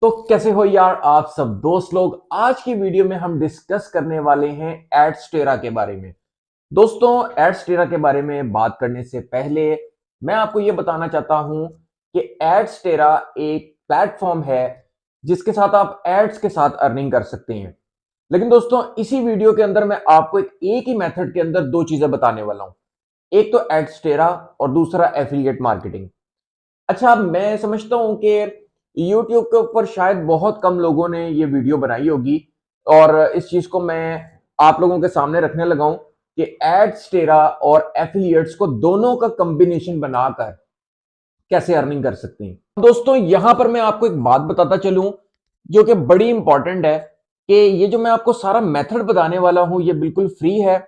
तो कैसे हो यार आप सब दोस्त लोग। आज की वीडियो में हम डिस्कस करने वाले हैं एडस्टेरा के बारे में। दोस्तों, एडस्टेरा के बारे में बात करने से पहले मैं आपको यह बताना चाहता हूं कि एडस्टेरा एक प्लेटफॉर्म है जिसके साथ आप एड्स के साथ अर्निंग कर सकते हैं। लेकिन दोस्तों, इसी वीडियो के अंदर मैं आपको एक ही मेथड के अंदर दो चीजें बताने वाला हूं। एक तो एडस्टेरा और दूसरा एफिलिएट मार्केटिंग। अच्छा, मैं समझता हूं कि YouTube के ऊपर शायद बहुत कम लोगों ने ये वीडियो बनाई होगी और इस चीज को मैं आप लोगों के सामने रखने लगा हूं कि एडस्टेरा और एफिलिएट्स को दोनों का कॉम्बिनेशन बनाकर कैसे अर्निंग कर सकते हैं। दोस्तों, यहां पर मैं आपको एक बात बताता चलूं जो कि बड़ी इंपॉर्टेंट है कि ये जो मैं आपको सारा मेथड बताने वाला हूं ये बिल्कुल फ्री है।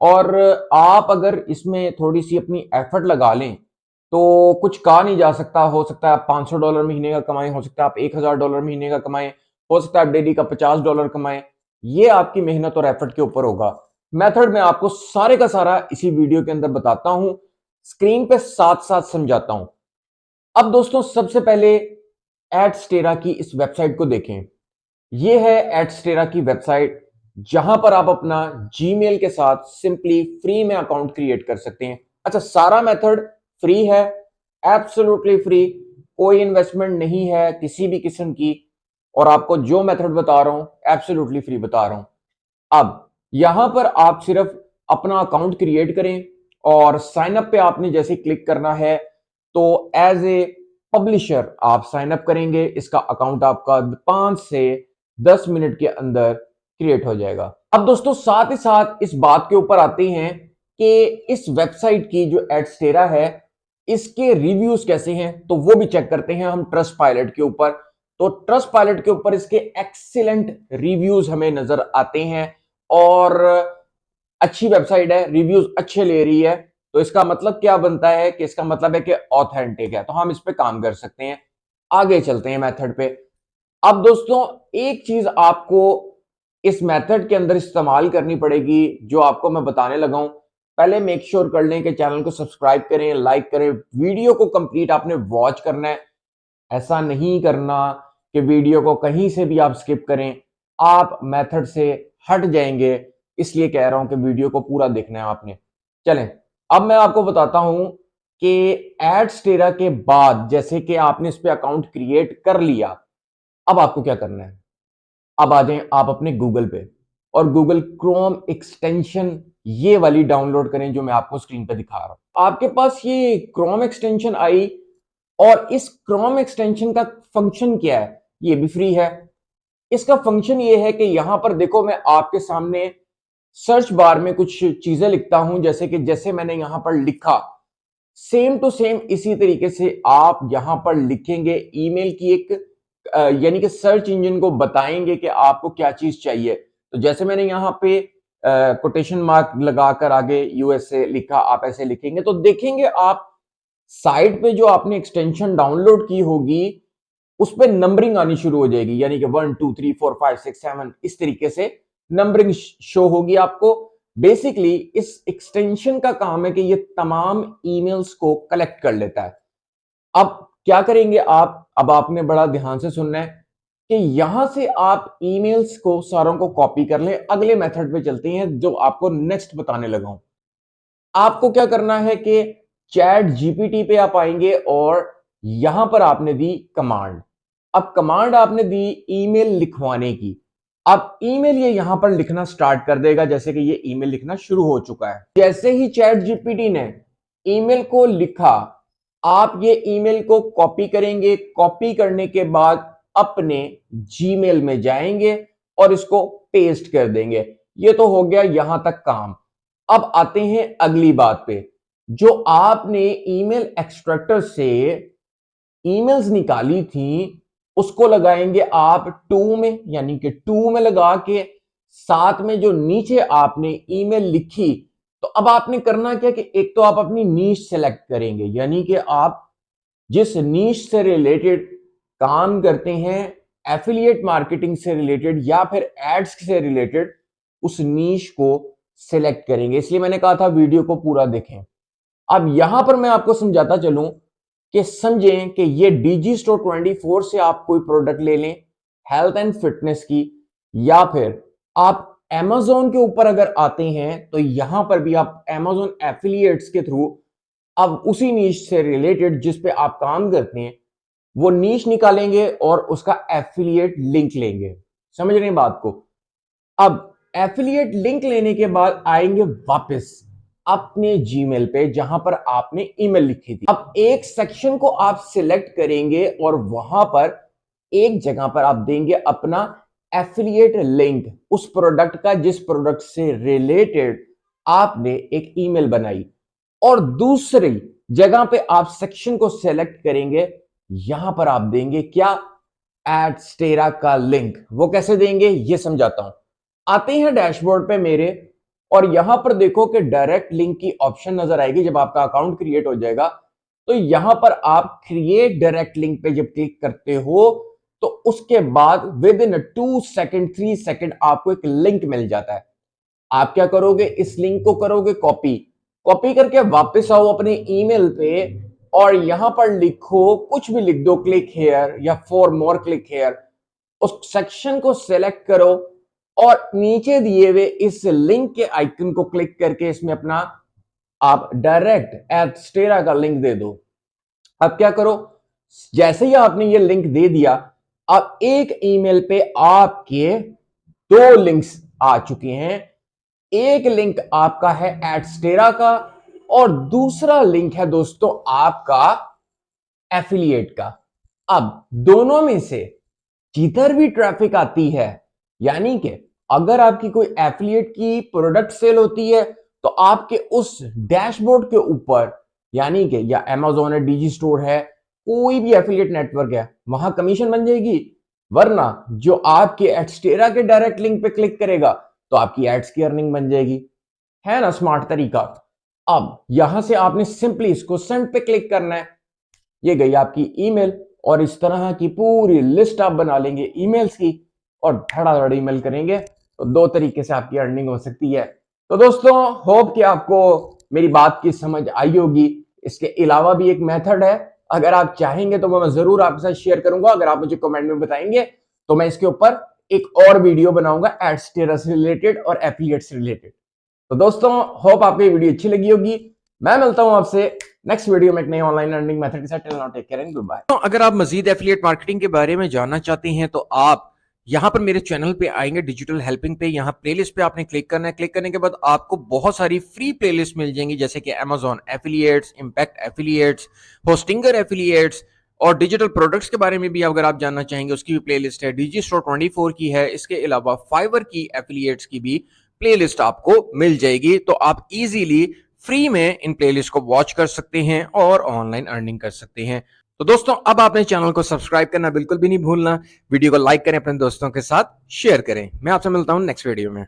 और आप अगर इसमें थोड़ी सी अपनी एफर्ट लगा लें तो कुछ कहा नहीं जा सकता। हो सकता है आप $500 महीने का कमाएं, हो सकता है आप $1000 महीने का कमाएं, हो सकता है आप डेली का $50 कमाएं। ये आपकी मेहनत और एफर्ट के ऊपर होगा। मेथड मैं आपको सारे का सारा इसी वीडियो के अंदर बताता हूं, स्क्रीन पे साथ साथ समझाता हूं। अब दोस्तों, सबसे पहले एडस्टेरा की इस वेबसाइट को देखें। यह है एडस्टेरा की वेबसाइट जहां पर आप अपना जीमेल के साथ सिंपली फ्री में अकाउंट क्रिएट कर सकते हैं। अच्छा, सारा मेथड फ्री है, एब्सोल्युटली फ्री। कोई इन्वेस्टमेंट नहीं है किसी भी किस्म की। और आपको जो मेथड बता रहा हूं एब्सोल्युटली फ्री बता रहा हूं। अब यहां पर आप सिर्फ अपना अकाउंट क्रिएट करें और साइन अप पे आपने जैसे क्लिक करना है तो एज ए पब्लिशर आप साइन अप करेंगे। इसका अकाउंट आपका 5 से 10 मिनट के अंदर क्रिएट हो जाएगा। अब दोस्तों, साथ ही साथ इस बात के ऊपर आते हैं कि इस वेबसाइट की जो एडस्टेरा है इसके रिव्यूज कैसे हैं, तो वो भी चेक करते हैं हम ट्रस्ट पायलट के ऊपर। तो ट्रस्ट पायलट के ऊपर इसके एक्सीलेंट रिव्यूज हमें नजर आते हैं और अच्छी वेबसाइट है, रिव्यूज अच्छे ले रही है। तो इसका मतलब क्या बनता है कि इसका मतलब है कि ऑथेंटिक है, तो हम इस पे काम कर सकते हैं। आगे चलते हैं मेथड पे। अब दोस्तों, एक चीज आपको इस मेथड के अंदर इस्तेमाल करनी पड़ेगी जो आपको मैं बताने लगा हूं। पहले मेक श्योर कर लें कि चैनल को सब्सक्राइब करें, लाइक करें, वीडियो को कंप्लीट आपने वॉच करना है। ऐसा नहीं करना कि वीडियो को कहीं से भी आप स्किप करें, आप मेथड से हट जाएंगे। इसलिए कह रहा हूं कि वीडियो को पूरा देखना है आपने। चलें, अब मैं आपको बताता हूं कि एडस्टेरा के बाद जैसे कि आपने इस पे अकाउंट क्रिएट कर लिया, अब आपको क्या करना है। अब आ जाएं आप अपने गूगल पे और गूगल क्रोम एक्सटेंशन ये वाली डाउनलोड करें जो मैं आपको स्क्रीन पे दिखा रहा हूं। आपके पास ये क्रोम एक्सटेंशन आई और इस क्रोम एक्सटेंशन का फंक्शन क्या है, ये भी फ्री है। इसका फंक्शन ये है कि यहां पर देखो, मैं आपके सामने सर्च बार में कुछ चीजें लिखता हूं, जैसे मैंने यहां पर लिखा सेम टू सेम इसी तरीके से आप यहां पर लिखेंगे। ईमेल की एक यानी कि सर्च इंजन को बताएंगे कि आपको क्या चीज चाहिए। तो जैसे मैंने यहां पे कोटेशन मार्क लगाकर आगे यूएसए लिखा, आप ऐसे लिखेंगे तो देखेंगे आप साइट पे जो आपने एक्सटेंशन डाउनलोड की होगी उस पर नंबरिंग आनी शुरू हो जाएगी, यानी कि 1 2 3 4 5 6 7 इस तरीके से नंबरिंग शो होगी आपको। बेसिकली इस एक्सटेंशन का काम है कि ये तमाम ईमेल्स को कलेक्ट कर लेता है। अब क्या करेंगे आप, अब आपने बड़ा ध्यान से सुनना है कि यहां से आप ईमेल्स को सारों को कॉपी कर लें। अगले मेथड पे चलते हैं जो आपको नेक्स्ट बताने लगा हूं। आपको क्या करना है कि चैट जीपीटी पे आप आएंगे और यहां पर आपने दी कमांड। अब कमांड आपने दी ईमेल लिखवाने की। अब ईमेल ये यहां पर लिखना स्टार्ट कर देगा, जैसे कि ये ईमेल लिखना शुरू हो चुका है। जैसे ही चैट जीपीटी ने ईमेल को लिखा, आप ये ईमेल को कॉपी करेंगे। कॉपी करने के बाद अपने जीमेल में जाएंगे और इसको पेस्ट कर देंगे। ये तो हो गया यहां तक काम। अब आते हैं अगली बात पे। जो आपने ईमेल एक्सट्रैक्टर से ईमेल्स निकाली थी उसको लगाएंगे आप टू में, यानी कि टू में लगा के साथ में जो नीचे आपने ईमेल लिखी। तो अब आपने करना क्या कि एक तो आप अपनी नीश सेलेक्ट करेंगे, यानी कि आप जिस नीश से रिलेटेड काम करते हैं, एफिलिएट मार्केटिंग से रिलेटेड या फिर एड्स से रिलेटेड, उस नीश को सिलेक्ट करेंगे। इसलिए मैंने कहा था वीडियो को पूरा देखें। अब यहां पर मैं आपको समझाता चलूं कि समझें कि ये डीजी स्टोर 24 से आप कोई प्रोडक्ट ले लें हेल्थ एंड फिटनेस की, या फिर आप Amazon के ऊपर अगर आते हैं तो यहां पर भी आप Amazon एफिलिएट्स के थ्रू अब उसी नीश से रिलेटेड जिस पे आप काम करते हैं वो नीश निकालेंगे और उसका एफिलिएट लिंक लेंगे। समझ रहे हैं बात को? अब एफिलिएट लिंक लेने के बाद आएंगे वापस अपने जीमेल पे जहां पर आपने ईमेल लिखी थी। अब एक सेक्शन को आप सिलेक्ट करेंगे और वहां पर एक जगह पर आप देंगे अपना एफिलिएट लिंक उस प्रोडक्ट का जिस प्रोडक्ट से रिलेटेड आपने एक ईमेल बनाई, और दूसरी जगह पे आप सेक्शन को सिलेक्ट करेंगे, यहां पर आप देंगे क्या, एडस्टेरा का लिंक। वो कैसे देंगे ये समझाता हूं। आते हैं डैशबोर्ड पे मेरे, और यहां पर देखो कि डायरेक्ट लिंक की ऑप्शन नजर आएगी जब आपका अकाउंट क्रिएट हो जाएगा। तो यहां पर आप क्रिएट डायरेक्ट लिंक पे जब क्लिक करते हो तो उसके बाद विद इन 2 सेकंड 3 सेकंड आपको एक लिंक मिल जाता है। आप क्या करोगे, इस लिंक को करोगे कॉपी, कॉपी करके वापस आओ अपने ईमेल पे और यहां पर लिखो, कुछ भी लिख दो, क्लिक हेयर या फॉर मोर क्लिक हेयर। उस सेक्शन को सिलेक्ट करो और नीचे दिए हुए इस लिंक के आइकन को क्लिक करके इसमें अपना आप डायरेक्ट एडस्टेरा का लिंक दे दो। अब क्या करो, जैसे ही आपने ये लिंक दे दिया, अब एक ईमेल पे आपके 2 लिंक्स आ चुके हैं। एक लिंक आपका है एडस्टेरा का और दूसरा लिंक है दोस्तों आपका एफिलिएट का। अब दोनों में से जिधर भी ट्रैफिक आती है, यानी कि अगर आपकी कोई एफिलिएट की प्रोडक्ट सेल होती है तो आपके उस डैशबोर्ड के ऊपर, यानी कि या Amazon है, डीजी स्टोर है, कोई भी एफिलिएट नेटवर्क है, वहां कमीशन बन जाएगी। वरना जो आपके एडस्टेरा के डायरेक्ट लिंक पे क्लिक करेगा तो आपकी एड्स की अर्निंग बन जाएगी। है ना स्मार्ट तरीका। अब यहां से आपने सिंपली इसको सेंड पे क्लिक करना है, ये गई आपकी ईमेल, और इस तरह की पूरी लिस्ट आप बना लेंगे ईमेल्स की और धड़ाधड़ ईमेल करेंगे तो 2 तरीके से आपकी अर्निंग हो सकती है। तो दोस्तों होप कि आपको मेरी बात की समझ आई होगी। इसके अलावा भी एक मेथड है, अगर आप चाहेंगे तो मैं जरूर आपके साथ शेयर करूंगा। अगर आप मुझे कमेंट में बताएंगे तो मैं इसके ऊपर एक और वीडियो बनाऊंगा एडस्टेरा से रिलेटेड और एफिलिएट से रिलेटेड। तो दोस्तों होप आपको ये वीडियो अच्छी लगी होगी। मैं मिलता हूं आपसे नेक्स्ट वीडियो में एक नई ऑनलाइन अर्निंग मेथड के साथ। Till now take care and goodbye. तो अगर आप मजीद एफिलिएट मार्केटिंग के बारे में जानना चाहते हैं तो आप यहां पर मेरे चैनल पे आएंगे, डिजिटल हेल्पिंग पे, यहां प्लेलिस्ट पे आपने क्लिक करना है। क्लिक करने के बाद आपको बहुत सारी फ्री प्लेलिस्ट मिल जाएंगी, जैसे कि Amazon affiliates, impact affiliates, Hostinger affiliates, और डिजिटल प्रोडक्ट्स के बारे में भी अगर आप जानना चाहेंगे उसकी भी प्लेलिस्ट है। डीजी स्टोर 24 की है, इसके अलावा फाइवर की एफिलिएट्स की भी प्लेलिस्ट आपको मिल जाएगी। तो आप इजीली फ्री में इन प्लेलिस्ट को वॉच कर सकते हैं और ऑनलाइन अर्निंग कर सकते हैं। तो दोस्तों अब आपने चैनल को सब्सक्राइब करना बिल्कुल भी नहीं भूलना, वीडियो को लाइक करें, अपने दोस्तों के साथ शेयर करें। मैं आपसे मिलता हूं नेक्स्ट वीडियो में।